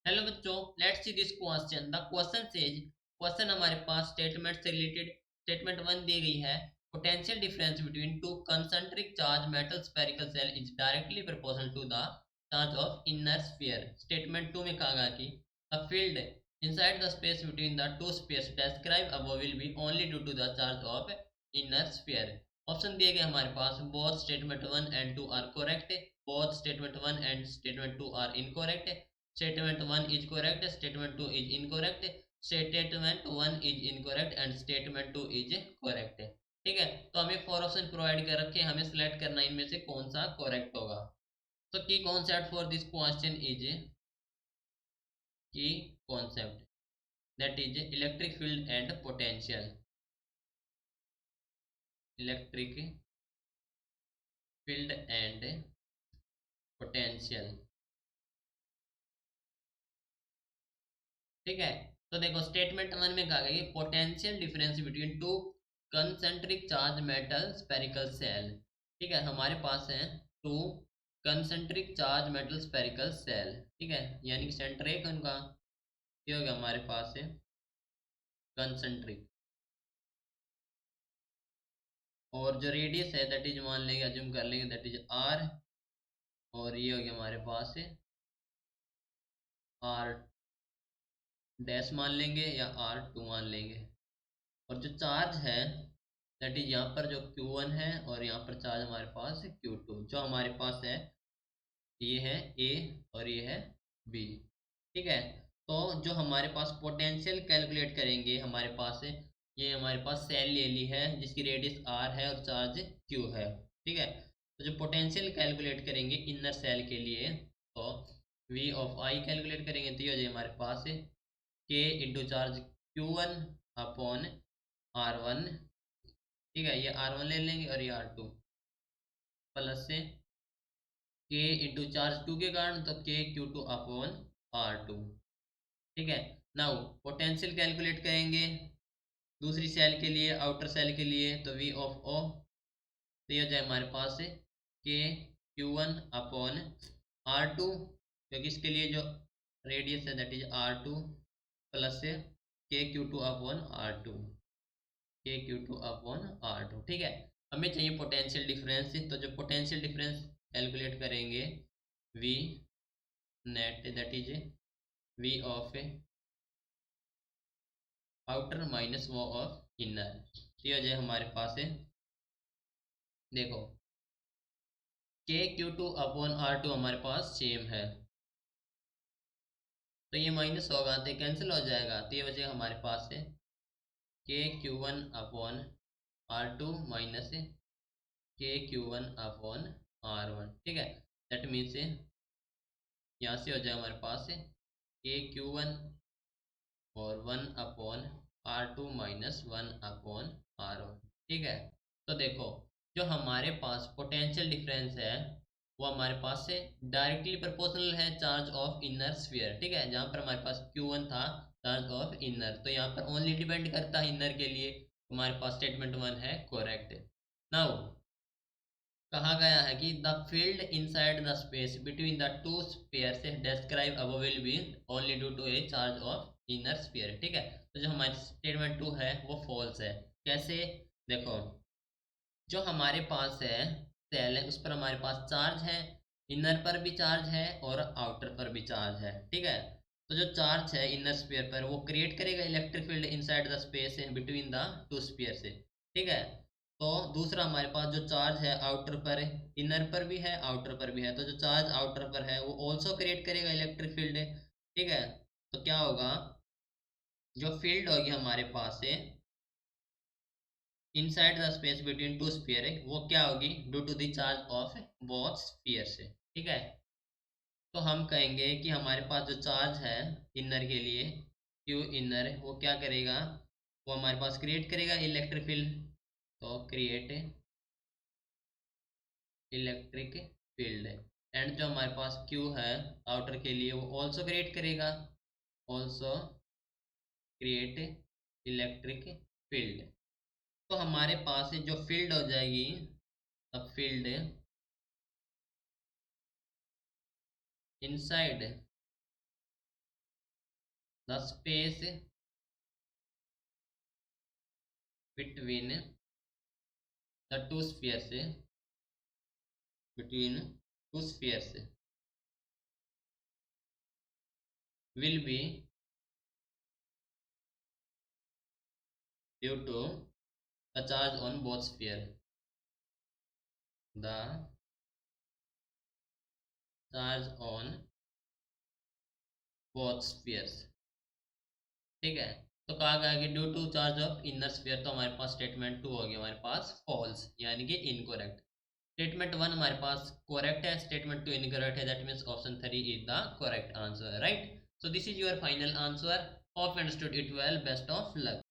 Hello बच्चों, let's see this question. The question says, question हमारे पास स्टेटमेंट से रिलेटेड स्टेटमेंट वन दी गई है। Potential difference between two concentric charge metal spherical shell is directly proportional to the charge of inner sphere. Statement two में कहा गया कि the field inside the space between the two spheres describe above will be only due to the charge of inner sphere. Option दिए गए हमारे पास, both statement one and two are correct, both statement one and statement two are incorrect, statement 1 is correct, statement 2 is incorrect, statement 1 is incorrect and statement 2 is correct। ठीक है, तो हमें four option provide कर रखे हैं, हमें select करना इनमें से कौन सा करेक्ट होगा। तो key concept for this question is, key concept that is electric field and potential, electric field and potential. ठीक है, तो देखो स्टेटमेंट वन में कहा गया कि potential difference between two concentric charge metal spherical shell. ठीक है, हमारे पास है two concentric charge metal spherical shell. ठीक है, यानी कि सेंटर एक उनका ये हो गया हमारे पास है कंसेंट्रिक, और जो रेडियस है दैट इज मान लेंगे, अज्यूम कर लेंगे दैट इज आर, और ये हो गया हमारे पास है आर डैश मान लेंगे या आर टू मान लेंगे। और जो चार्ज है दैट इज यहाँ पर जो Q1 है, और यहाँ पर चार्ज हमारे पास है Q2। जो हमारे पास है ये है A और ये है B। ठीक है, तो जो हमारे पास पोटेंशियल कैलकुलेट करेंगे, हमारे पास है ये हमारे पास सेल ले ली है जिसकी रेडियस R है और चार्ज Q है। ठीक है, तो जो पोटेंशियल कैलकुलेट करेंगे इनर सेल के लिए, तो V ऑफ I कैलकुलेट करेंगे तो ये हो जाए हमारे पास K into charge Q1 upon R1। ठीक है, ये R1 ले लेंगे और ये R2, प्लस से K इंटू चार्ज टू के कारण तो K Q2 अपॉन R2। ठीक है, नाउ पोटेंशियल कैलकुलेट करेंगे दूसरी सेल के लिए, आउटर सेल के लिए, तो V ऑफ O, तो ये हो जाए हमारे पास K Q1 अपॉन R2, क्योंकि इसके लिए जो रेडियस है दैट इज R2, प्लस से K Q2 upon R2, K Q two upon R two. ठीक है, हमें चाहिए पोटेंशियल डिफरेंस, तो जो पोटेंशियल डिफरेंस कैलकुलेट करेंगे V net that is V of outer minus V of inner. तो ये जो हमारे पास है, देखो K Q two upon R two हमारे पास सेम है, तो ये माइनस होगा तो कैंसिल हो जाएगा, तो ये बचेगा हमारे पास है K Q one upon R two minus K Q one upon R one. ठीक है, दैट मीन्स यहाँ से हो जाए हमारे पास के क्यू वन और one upon R two minus one upon R one. ठीक है, तो देखो जो हमारे पास पोटेंशियल डिफरेंस है वो हमारे पास से डायरेक्टली प्रोपोर्शनल है चार्ज ऑफ इनर स्फीयर। ठीक है, जहाँ पर हमारे पास Q1 था चार्ज ऑफ इनर, तो यहाँ पर ओनली डिपेंड करता है इनर के लिए, हमारे पास स्टेटमेंट वन है करेक्ट। नाउ कहा गया है कि the field inside the space between the two spheres describe above will be only due to a charge of inner sphere. ठीक है, तो जो हमारी स्टेटमेंट टू है वो फॉल्स है। कैसे, देखो जो हमारे पास है सेल है उस पर हमारे पास चार्ज है, इनर पर भी चार्ज है और आउटर पर भी चार्ज है। ठीक है, तो जो चार्ज है इनर स्फीयर पर वो क्रिएट करेगा electric field inside the space between the to sphere से। ठीक है, तो दूसरा हमारे पास जो चार्ज है आउटर पर, इनर पर भी है आउटर पर भी है, तो जो चार्ज आउटर पर है वो ऑल्सो क्रिएट करेगा इलेक्ट्रिक फील्ड। ठीक है, तो क्या होगा, जो फील्ड होगी हमारे पास से inside the space between two sphere है वो क्या होगी, due to the charge of both sphere से। ठीक है, तो हम कहेंगे कि हमारे पास जो चार्ज है इनर के लिए क्यू इनर, वो क्या करेगा, वो हमारे पास क्रिएट करेगा इलेक्ट्रिक फील्ड, तो क्रिएट इलेक्ट्रिक फील्ड। एंड जो हमारे पास क्यू है आउटर के लिए वो ऑल्सो क्रिएट करेगा, ऑल्सो क्रिएट इलेक्ट्रिक फील्ड। तो हमारे पास जो फील्ड हो जाएगी, अब field inside the space between the two spheres between two spheres will be due to the charge on both sphere. The charge on both spheres. ठीक है, तो कहा गया कि due to charge of inner sphere, तो हमारे पास statement 2 हो गया हमारे पास फॉल्स यानी कि इनकरेक्ट। स्टेटमेंट 1 हमारे पास करेक्ट है, स्टेटमेंट 2 इनकरेक्ट है, that means option 3 is the correct answer, right. So this is your final answer. Hope you understood it well, best of luck.